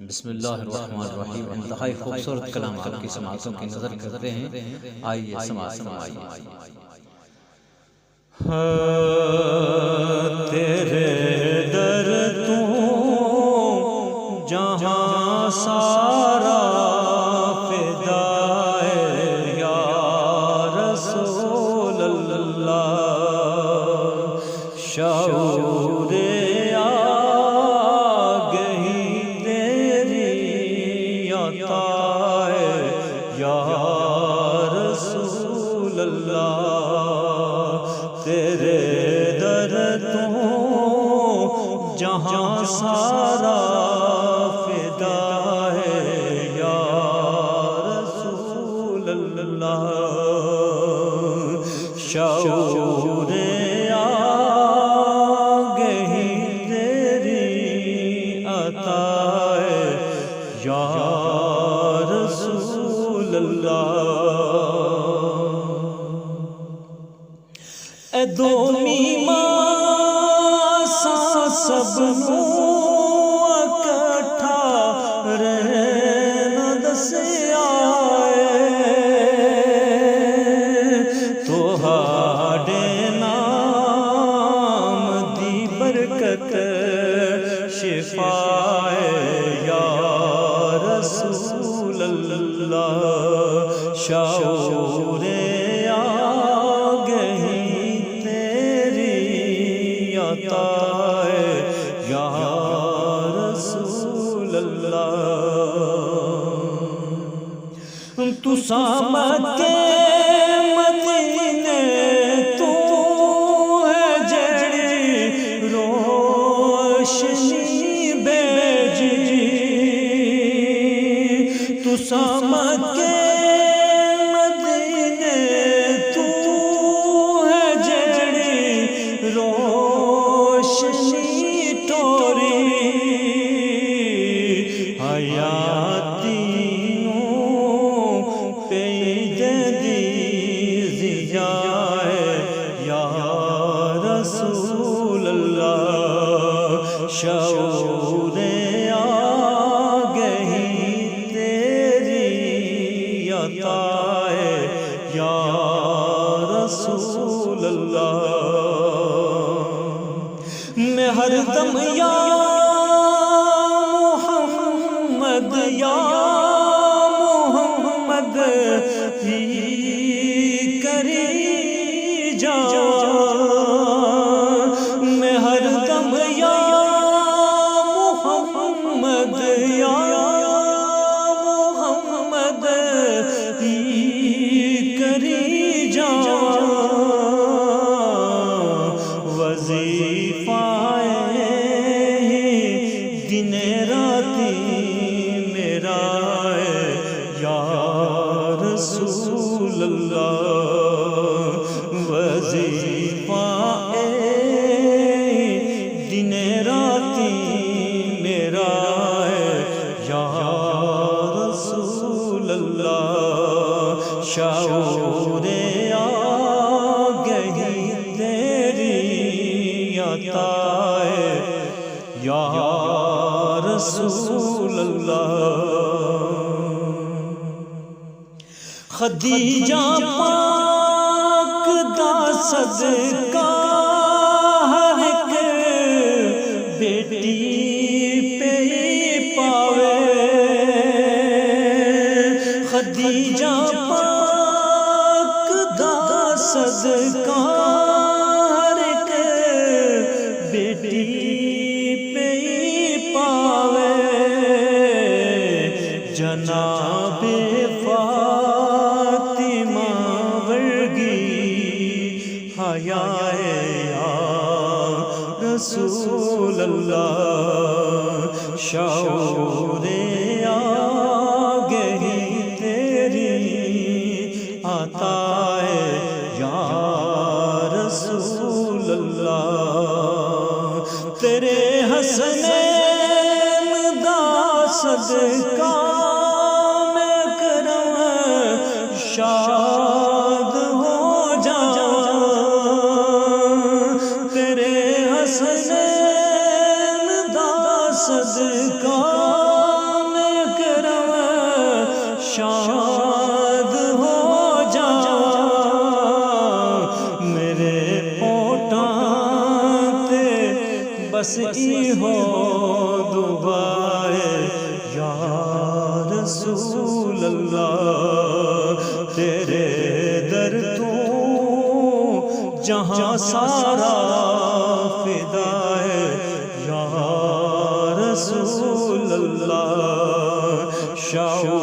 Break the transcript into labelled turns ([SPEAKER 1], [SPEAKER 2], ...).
[SPEAKER 1] بسم اللہ الرحمن الرحیم۔ انتہائی خوبصورت کلام آپ کی سماعتوں کی نظر کرتے ہیں، آئیے سماعت فرمائیے۔
[SPEAKER 2] تیرے در تو جہاں سارا فدا ہے یا رسول اللہ، شعور آگہی تیری عطا ہے یا رسول اللہ، تیرے در تو جہاں سارا فدا ہے یا رسول اللہ، شعور آگہی تیری عطا ہے یا رسول اللہ، اے دومی ماں سب نو اکٹھا رہنا دسیا تو ہاڈے نام دی برکت شفا یا رسول اللہ، شعور یا رسول اللہ، تو سامت مدینے تو ہے جڑی روشنی بیجی، تو سامت مدینے تو ہے جڑی روشنی حیاتی نو پید دی ضیا یا رسول اللہ، شعور آگہی تیری عطا ہے یا رسول اللہ، میں ہر دم یا یا محمد ہی کری جا، میں ہر دم یا محمد یا محمد ہی کری جا، وظیفہ دن راتی یا رسول اللہ، وظیفہ دن راتی میرا ہے یا رسول اللہ، شعور آگہی تیری عطا ہے یا رسول اللہ، خدیجہ پاک دا صدقہ ہر ایک بیٹی پہ پاوے، خدیجہ پاک دا صدقہ ہر ایک بیٹی پہ پاوے، جناب یا رسول اللہ، شعور آگہی تیری عطا ہے یا رسول اللہ، تیرے حسنین دا صدقہ میں کرم شاد ہو جا، تیرے حسنین دا صدقہ بس ای ہو دعائے یا رسول اللہ، تیرے در تو جہاں سارا فدا ہے یا رسول اللہ۔ شاہ